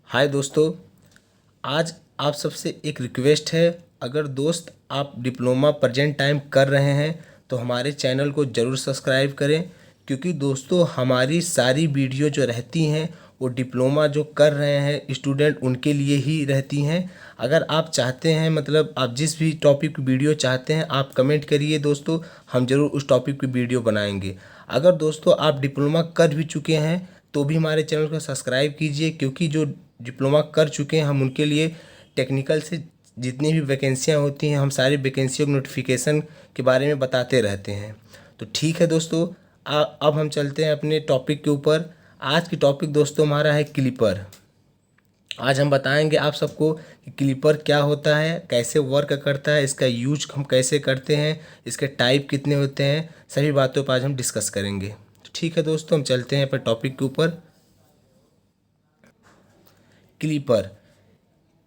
हाय दोस्तों, आज आप सबसे एक रिक्वेस्ट है। अगर दोस्त आप डिप्लोमा प्रेजेंट टाइम कर रहे हैं तो हमारे चैनल को ज़रूर सब्सक्राइब करें, क्योंकि दोस्तों हमारी सारी वीडियो जो रहती हैं वो डिप्लोमा जो कर रहे हैं स्टूडेंट उनके लिए ही रहती हैं। अगर आप चाहते हैं मतलब आप जिस भी टॉपिक की वीडियो चाहते हैं आप कमेंट करिए दोस्तों, हम ज़रूर उस टॉपिक की वीडियो बनाएंगे। अगर दोस्तों आप डिप्लोमा कर भी चुके हैं तो भी हमारे चैनल को सब्सक्राइब कीजिए, क्योंकि जो डिप्लोमा कर चुके हैं हम उनके लिए टेक्निकल से जितनी भी वैकेंसियां होती हैं हम सारी वैकेंसियों के नोटिफिकेशन के बारे में बताते रहते हैं। तो ठीक है दोस्तों, अब हम चलते हैं अपने टॉपिक के ऊपर। आज की टॉपिक दोस्तों हमारा है क्लिपर। आज हम बताएंगे आप सबको कि क्लिपर क्या होता है, कैसे वर्क करता है, इसका यूज हम कैसे करते हैं, इसके टाइप कितने होते हैं, सभी बातों पर आज हम डिस्कस करेंगे। तो ठीक है दोस्तों, हम चलते हैं अपने टॉपिक के ऊपर। Clipper.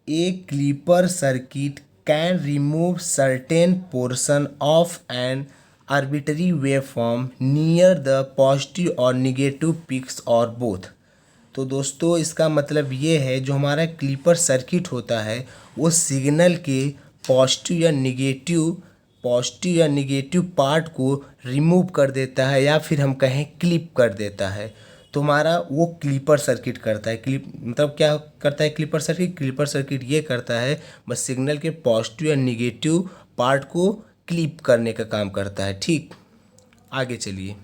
A clipper circuit can remove certain portion of an arbitrary waveform near the positive और negative peaks or both। तो दोस्तों इसका मतलब ये है, जो हमारा क्लिपर सर्किट होता है वो सिग्नल के पॉजिटिव या निगेटिव पार्ट को रिमूव कर देता है, या फिर हम कहें क्लिप कर देता है। तो हमारा वो क्लिपर सर्किट करता है। क्लिप मतलब क्या करता है क्लिपर सर्किट ये करता है, बस सिग्नल के पॉजिटिव या निगेटिव पार्ट को क्लिप करने का काम करता है। ठीक, आगे चलिए।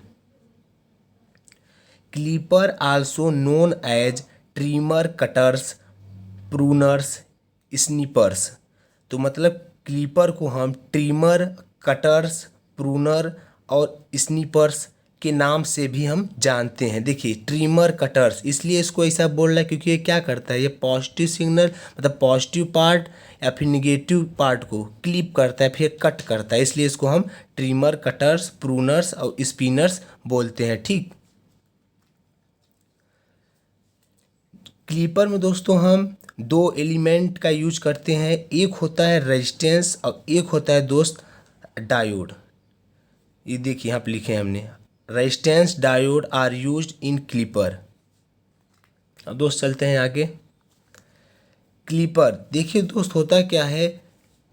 Clipper also known as trimmer, cutters, pruners, snippers. तो मतलब क्लिपर को हम ट्रिमर, कटर्स, प्रूनर और स्नीपर्स के नाम से भी हम जानते हैं। देखिए ट्रिमर, कटर्स इसलिए इसको ऐसा बोल रहा है क्योंकि ये क्या करता है, ये पॉजिटिव सिग्नल मतलब पॉजिटिव पार्ट या फिर निगेटिव पार्ट को क्लिप करता है, फिर कट करता है, इसलिए इसको हम ट्रिमर, कटर्स, प्रूनर्स और स्पिनर्स बोलते हैं। ठीक, क्लिपर में दोस्तों हम दो एलिमेंट का यूज करते हैं, एक होता है रेजिस्टेंस और एक होता है दोस्त डायोड। ये देखिए यहाँ पे लिखे हैं हमने, resistance diode are used in clipper. अब दोस्त चलते हैं आगे। क्लिपर देखिए दोस्त होता क्या है,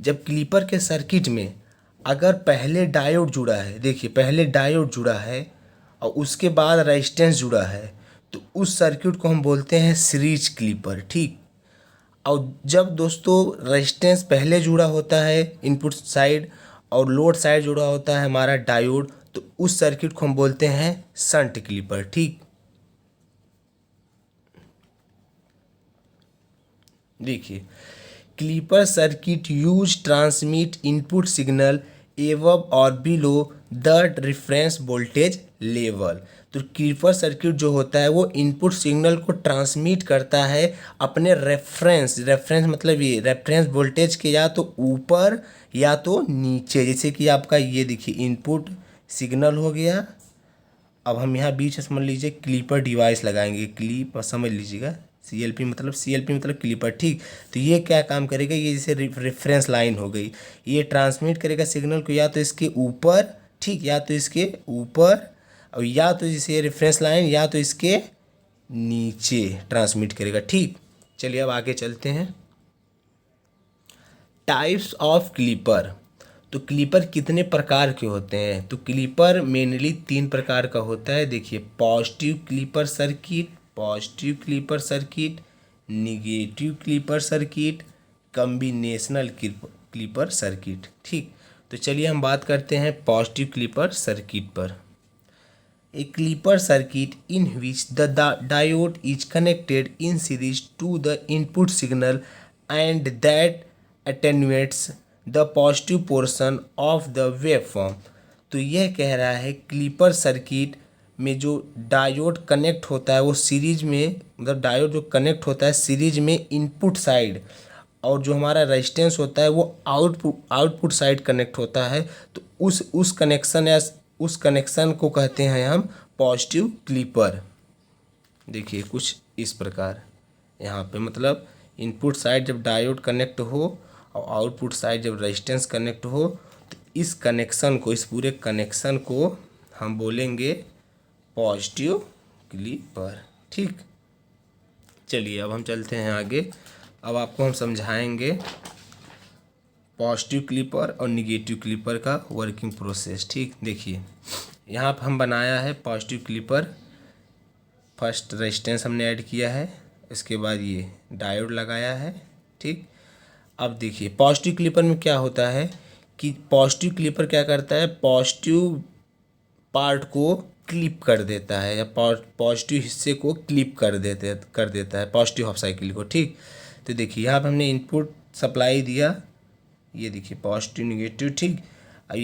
जब क्लिपर के सर्किट में अगर पहले डायोड जुड़ा है, देखिए पहले डायोड जुड़ा है और उसके बाद रेजिस्टेंस जुड़ा है, तो उस सर्किट को हम बोलते हैं सीरीज क्लिपर। ठीक, और जब दोस्तों रेजिस्टेंस पहले जुड़ा होता है इनपुट साइड और लोड साइड जुड़ा होता है हमारा डायोड, तो उस सर्किट को हम बोलते हैं शंट क्लिपर। ठीक, देखिए clipper circuit use transmit input signal above और below the reference voltage level. तो क्लिपर सर्किट जो होता है वो इनपुट सिग्नल को ट्रांसमिट करता है अपने रेफरेंस मतलब ये रेफरेंस वोल्टेज के या तो ऊपर या तो नीचे। जैसे कि आपका ये देखिए इनपुट सिग्नल हो गया, अब हम यहाँ बीच में समझ लीजिए क्लिपर डिवाइस लगाएंगे, क्लिप समझ लीजिएगा, सी एल पी मतलब क्लिपर। ठीक, तो ये क्या काम करेगा, ये जैसे रेफरेंस लाइन हो गई, ये ट्रांसमिट करेगा सिग्नल को या तो इसके ऊपर, ठीक, या तो इसके ऊपर और या तो जैसे रेफरेंस लाइन या तो इसके नीचे ट्रांसमिट करेगा। ठीक, चलिए अब आगे चलते हैं। Types of clipper. तो क्लिपर कितने प्रकार के होते हैं, तो क्लिपर मेनली तीन प्रकार का होता है। देखिए positive clipper circuit, negative clipper circuit, combinational clipper circuit. ठीक, तो चलिए हम बात करते हैं पॉजिटिव क्लिपर सर्किट पर। A clipper circuit in which the diode is connected in series to the input signal and that attenuates the positive portion of the waveform। तो यह कह रहा है क्लिपर सर्किट में जो डायोड कनेक्ट होता है वो सीरीज में, मतलब डायोड जो कनेक्ट होता है सीरीज में इनपुट साइड, और जो हमारा रेजिस्टेंस होता है वो आउटपुट साइड कनेक्ट होता है। तो उस कनेक्शन को कहते हैं हम पॉजिटिव क्लिपर। देखिए कुछ इस प्रकार यहाँ पे, मतलब इनपुट साइड जब डायोड कनेक्ट हो और आउटपुट साइड जब रेजिस्टेंस कनेक्ट हो, तो इस पूरे कनेक्शन को हम बोलेंगे पॉजिटिव क्लिपर। ठीक, चलिए अब हम चलते हैं आगे। अब आपको हम समझाएंगे पॉजिटिव क्लिपर और निगेटिव क्लिपर का वर्किंग प्रोसेस। ठीक, देखिए यहाँ पर हम बनाया है पॉजिटिव क्लिपर। फर्स्ट रेजिस्टेंस हमने ऐड किया है, इसके बाद ये डायोड लगाया है। ठीक, अब देखिए पॉजिटिव क्लिपर में क्या होता है कि पॉजिटिव क्लिपर क्या करता है, पॉजिटिव पार्ट को क्लिप कर देता है या पॉजिटिव हिस्से को क्लिप कर देता है पॉजिटिव हाफ साइकिल को। ठीक, तो देखिए यहाँ पर हमने इनपुट सप्लाई दिया, ये देखिए पॉजिटिव निगेटिव। ठीक, अब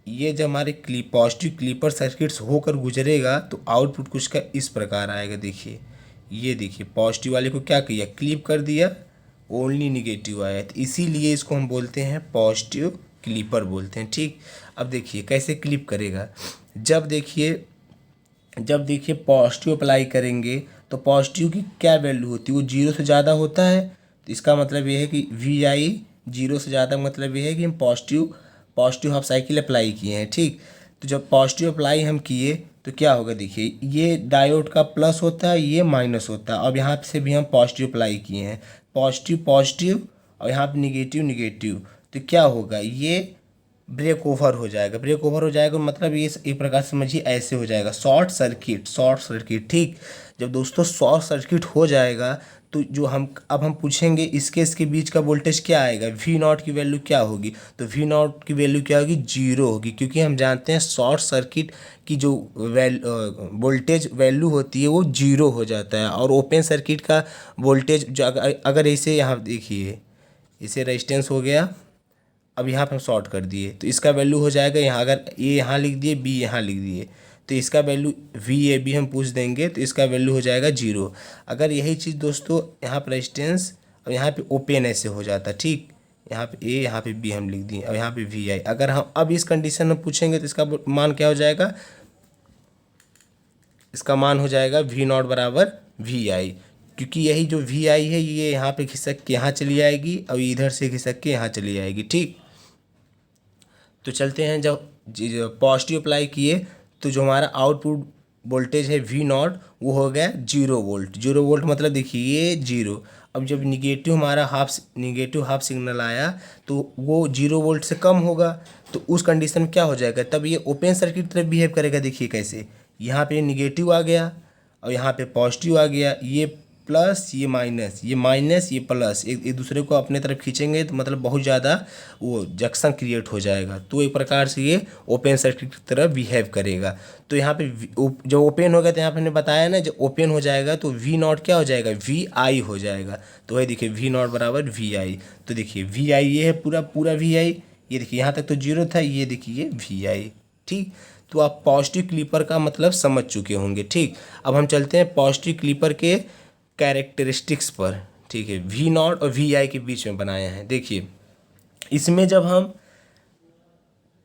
ये जब हमारे पॉजिटिव क्लिपर सर्किट्स होकर गुजरेगा तो आउटपुट कुछ का इस प्रकार आएगा। देखिए ये देखिए पॉजिटिव वाले को क्या किया, क्लिप कर दिया, ओनली निगेटिव आया, तो इसीलिए इसको हम बोलते हैं पॉजिटिव क्लिपर बोलते हैं। ठीक, अब देखिए कैसे क्लिप करेगा। जब देखिए पॉजिटिव अप्लाई करेंगे तो पॉजिटिव की क्या वैल्यू होती है, वो जीरो से ज़्यादा होता है, तो इसका मतलब ये है कि वी आई जीरो से ज़्यादा, मतलब ये है कि हम पॉजिटिव हाफ साइकिल अप्लाई किए हैं। ठीक, तो जब पॉजिटिव अप्लाई हम किए तो क्या होगा, देखिए ये डायोड का प्लस होता है, ये माइनस होता है। अब यहाँ से भी हम पॉजिटिव अप्लाई किए हैं, पॉजिटिव पॉजिटिव और यहाँ पे निगेटिव निगेटिव, तो क्या होगा, ये ब्रेक ओवर हो जाएगा। ब्रेक ओवर हो जाएगा मतलब ये एक प्रकार से समझिए ऐसे हो जाएगा, शॉर्ट सर्किट। ठीक, जब दोस्तों शॉर्ट सर्किट हो जाएगा तो जो हम पूछेंगे इसके बीच का वोल्टेज क्या आएगा, वी नॉट की वैल्यू क्या होगी, तो वी नॉट की वैल्यू क्या होगी, जीरो होगी, क्योंकि हम जानते हैं शॉर्ट सर्किट की जो वोल्टेज वैल्यू होती है वो जीरो हो जाता है। और ओपन सर्किट का वोल्टेज जो अगर ऐसे यहाँ देखिए, इसे रेजिस्टेंस हो गया, अब यहाँ पर हम शॉर्ट कर दिए तो इसका वैल्यू हो जाएगा यहाँ, अगर ए यहाँ लिख दिए बी यहाँ लिख दिए तो इसका वैल्यू वी ए बी हम पूछ देंगे तो इसका वैल्यू हो जाएगा जीरो। अगर यही चीज़ दोस्तों यहाँ पर रेजिस्टेंस और यहाँ पे ओपन ऐसे हो जाता। ठीक, यहाँ पे ए यहाँ पे बी हम लिख दिए और यहाँ पे वी आई। अगर हम अब इस कंडीशन में पूछेंगे तो इसका मान क्या हो जाएगा, इसका मान हो जाएगा वी नॉट बराबर वी आई, क्योंकि यही जो वी आई है ये यहाँ पे खिसक के यहाँ चली आएगी और इधर से खिसक के यहाँ चली आएगी। ठीक, तो चलते हैं, जब पॉजिटिव अप्लाई किए तो जो हमारा आउटपुट वोल्टेज है वी नॉट वो हो गया 0 वोल्ट। 0 वोल्ट मतलब देखिए ये जीरो। अब जब निगेटिव हाफ सिग्नल आया तो वो 0 वोल्ट से कम होगा, तो उस कंडीशन में क्या हो जाएगा, तब ये ओपन सर्किट तरफ बिहेव करेगा। देखिए कैसे, यहाँ पे निगेटिव आ गया और यहाँ पे पॉजिटिव आ गया, ये प्लस ये माइनस, ये प्लस एक दूसरे को अपने तरफ खींचेंगे तो मतलब बहुत ज़्यादा वो जंक्शन क्रिएट हो जाएगा, तो एक प्रकार से ये ओपन सर्किट की तरह बिहेव करेगा। तो यहाँ पे जब ओपन होगा तो यहाँ पे हमने बताया ना, जब ओपन हो जाएगा तो वी नॉट क्या हो जाएगा, वी आई हो जाएगा। तो वही देखिए वी नॉट बराबर वी आई, तो देखिए वी आई ये है पूरा वी आई, ये देखिए यहाँ तक तो जीरो था, ये देखिए वी आई। ठीक, तो आप पॉजिटिव क्लिपर का मतलब समझ चुके होंगे। ठीक, अब हम चलते हैं पॉजिटिव क्लिपर के कैरेक्टरिस्टिक्स पर। ठीक है, वी नॉट और वी आई के बीच में बनाया है। देखिए इसमें जब हम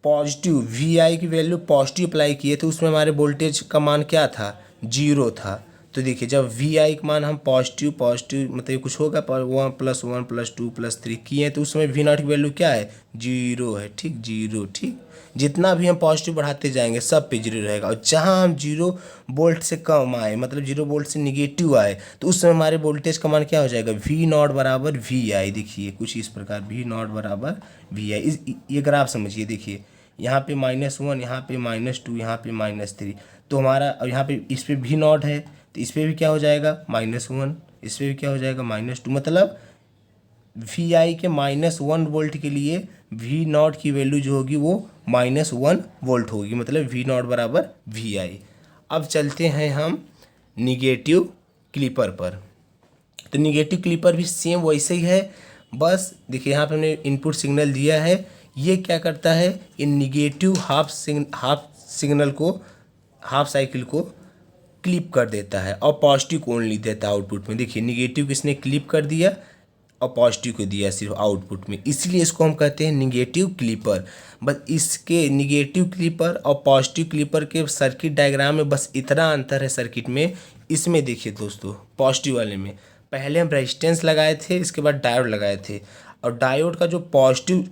पॉजिटिव वी आई की वैल्यू पॉजिटिव अप्लाई किए तो उसमें हमारे वोल्टेज का मान क्या था, जीरो था। तो देखिए जब वी आई का मान हम पॉजिटिव मतलब कुछ होगा 1+1+2+3 किए तो उसमें वी नॉट की वैल्यू क्या है, जीरो है। ठीक, जीरो। ठीक, जितना भी हम पॉजिटिव बढ़ाते जाएंगे सब पे जीरो रहेगा, और जहाँ हम 0 वोल्ट से कम आए मतलब 0 वोल्ट से निगेटिव आए तो उस समय हमारे वोल्टेज का मान क्या हो जाएगा, वी नॉट बराबर वी आई। देखिए कुछ इस प्रकार, वी नॉट बराबर वी आई। ये ग्राफ समझिए, देखिए यहाँ पे -1, यहाँ पे -2, यहाँ पे -3, तो हमारा अब यहाँ पे इस पे वी नॉट है तो इस पर भी क्या हो जाएगा -1, इस पर भी क्या हो जाएगा -2, मतलब वी आई के -1 वोल्ट के लिए वी नॉट की वैल्यू जो होगी वो -1 वोल्ट होगी, मतलब वी नॉट बराबर वी आई। अब चलते हैं हम निगेटिव क्लिपर पर। तो निगेटिव क्लिपर भी सेम वैसे ही है, बस देखिए यहाँ पे हमने इनपुट सिग्नल दिया है, ये क्या करता है, ये निगेटिव हाफ साइकिल को क्लिप कर देता है और पॉजिटिव को ओनली देता है आउटपुट में। देखिए निगेटिव किसने क्लिप कर दिया और पॉजिटिव को दिया सिर्फ आउटपुट में, इसलिए इसको हम कहते हैं निगेटिव क्लिपर। बस इसके निगेटिव क्लिपर और पॉजिटिव क्लिपर के सर्किट डायग्राम में बस इतना अंतर है सर्किट में। इसमें देखिए दोस्तों पॉजिटिव वाले में पहले हम रेजिस्टेंस लगाए थे, इसके बाद डायोड लगाए थे, और डायोड का जो पॉजिटिव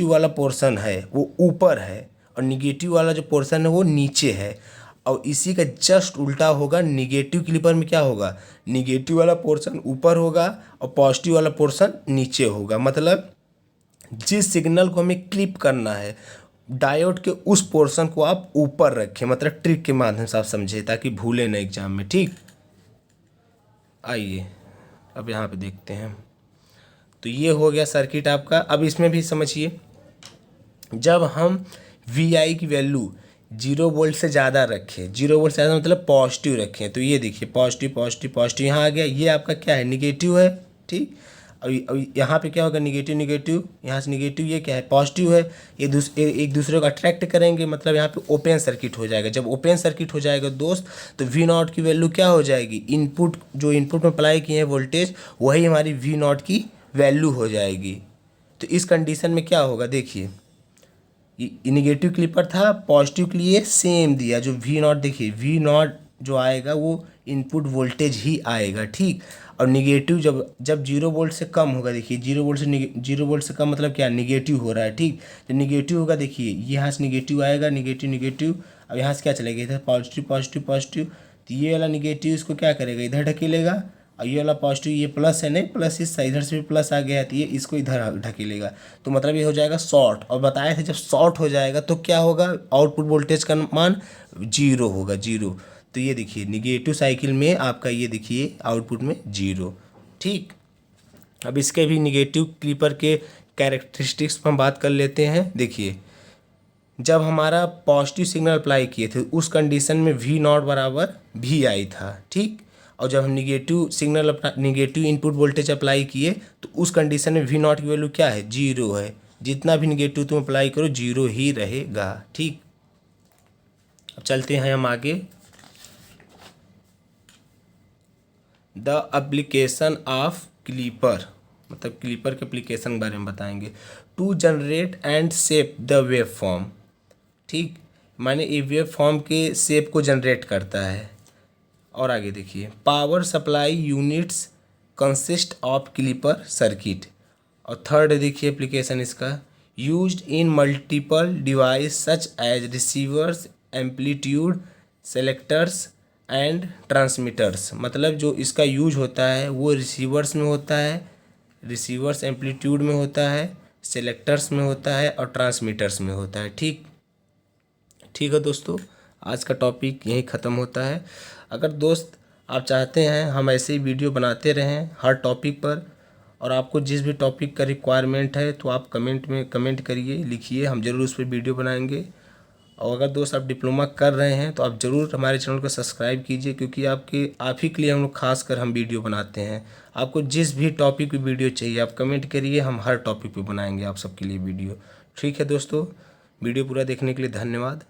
वाला पोर्शन है वो ऊपर है और निगेटिव वाला जो पोर्शन है वो नीचे है। और इसी का जस्ट उल्टा होगा निगेटिव क्लिपर में क्या होगा, निगेटिव वाला पोर्शन ऊपर होगा और पॉजिटिव वाला पोर्शन नीचे होगा। मतलब जिस सिग्नल को हमें क्लिप करना है डायोड के उस पोर्शन को आप ऊपर रखें, मतलब ट्रिक के माध्यम से आप समझे ताकि भूले ना एग्जाम में। ठीक, आइए अब यहाँ पे देखते हैं। तो ये हो गया सर्किट आपका। अब इसमें भी समझिए, जब हम VI की वैल्यू 0 वोल्ट से ज़्यादा रखें, 0 वोल्ट से ज़्यादा मतलब पॉजिटिव रखें, तो ये देखिए पॉजिटिव पॉजिटिव पॉजिटिव यहाँ आ गया, ये आपका क्या है, निगेटिव है। ठीक, अब यहाँ पे क्या होगा, निगेटिव निगेटिव, यहाँ से निगेटिव, ये क्या है, पॉजिटिव है। ये एक दूसरे को अट्रैक्ट करेंगे, मतलब यहाँ पे ओपन सर्किट हो जाएगा। जब ओपन सर्किट हो जाएगा दोस्त, तो V0 की वैल्यू क्या हो जाएगी, इनपुट जो इनपुट में अप्लाई किए हैं वोल्टेज, वही हमारी V0 की वैल्यू हो जाएगी। तो इस कंडीशन में क्या होगा, देखिए निगेटिव क्लिपर था, पॉजिटिव के लिए सेम दिया, जो V0 देखिए V0 जो आएगा वो इनपुट वोल्टेज ही आएगा। ठीक, और निगेटिव जब 0 वोल्ट से कम होगा, देखिए 0 वोल्ट से कम मतलब क्या, निगेटिव हो रहा है। ठीक, तो निगेटिव होगा, देखिए यहाँ से निगेटिव आएगा, निगेटिव निगेटिव, अब यहाँ से क्या चलेगा, इधर पॉजिटिव पॉजिटिव पॉजिटिव, तो ये वाला निगेटिव इसको क्या करेगा, इधर ढकेलेगा, और ये वाला पॉजिटिव, ये प्लस है नहीं, प्लस इस इधर से भी प्लस आ गया है, तो ये इसको इधर ढकेलेगा, तो मतलब ये हो जाएगा शॉर्ट। और बताया था जब शॉर्ट हो जाएगा तो क्या होगा, आउटपुट वोल्टेज का मान 0 होगा, 0। तो ये देखिए निगेटिव साइकिल में आपका ये देखिए आउटपुट में 0। ठीक, अब इसके भी निगेटिव क्लिपर के कैरेक्टरिस्टिक्स पर हम बात कर लेते हैं। देखिए जब हमारा पॉजिटिव सिग्नल अप्लाई किए थे उस कंडीशन में V0 बराबर VI था। ठीक, और जब हम निगेटिव इनपुट वोल्टेज अप्लाई किए तो उस कंडीशन में V0 की वैल्यू क्या है, 0 है। जितना भी निगेटिव तुम अप्लाई करो 0 ही रहेगा। ठीक, अब चलते हैं हम आगे। द एप्लीकेशन ऑफ क्लिपर, मतलब क्लिपर के एप्लीकेशन के बारे में बताएंगे। To generate and shape the wave form. ठीक, माने ये वेव फॉर्म के शेप को जनरेट करता है। और आगे देखिए, power supply units consist of clipper circuit. और थर्ड देखिए एप्लीकेशन इसका, used in multiple device such as receivers, amplitude selectors and transmitters. मतलब जो इसका यूज होता है वो रिसीवर्स में होता है, रिसीवर्स एम्पलीट्यूड में होता है, सेलेक्टर्स में होता है और ट्रांसमीटर्स में होता है। ठीक है दोस्तों, आज का टॉपिक यहीं ख़त्म होता है। अगर दोस्त आप चाहते हैं हम ऐसे ही वीडियो बनाते रहें हर टॉपिक पर, और आपको जिस भी टॉपिक का रिक्वायरमेंट है तो आप कमेंट में कमेंट करिए, लिखिए, हम ज़रूर उस पर वीडियो बनाएंगे। और अगर दोस्त आप डिप्लोमा कर रहे हैं तो आप ज़रूर हमारे चैनल को सब्सक्राइब कीजिए, क्योंकि आप ही के लिए हम लोग खास कर हम वीडियो बनाते हैं। आपको जिस भी टॉपिक पे वीडियो चाहिए आप कमेंट करिए, हम हर टॉपिक पे बनाएंगे आप सबके लिए वीडियो। ठीक है दोस्तों, वीडियो पूरा देखने के लिए धन्यवाद।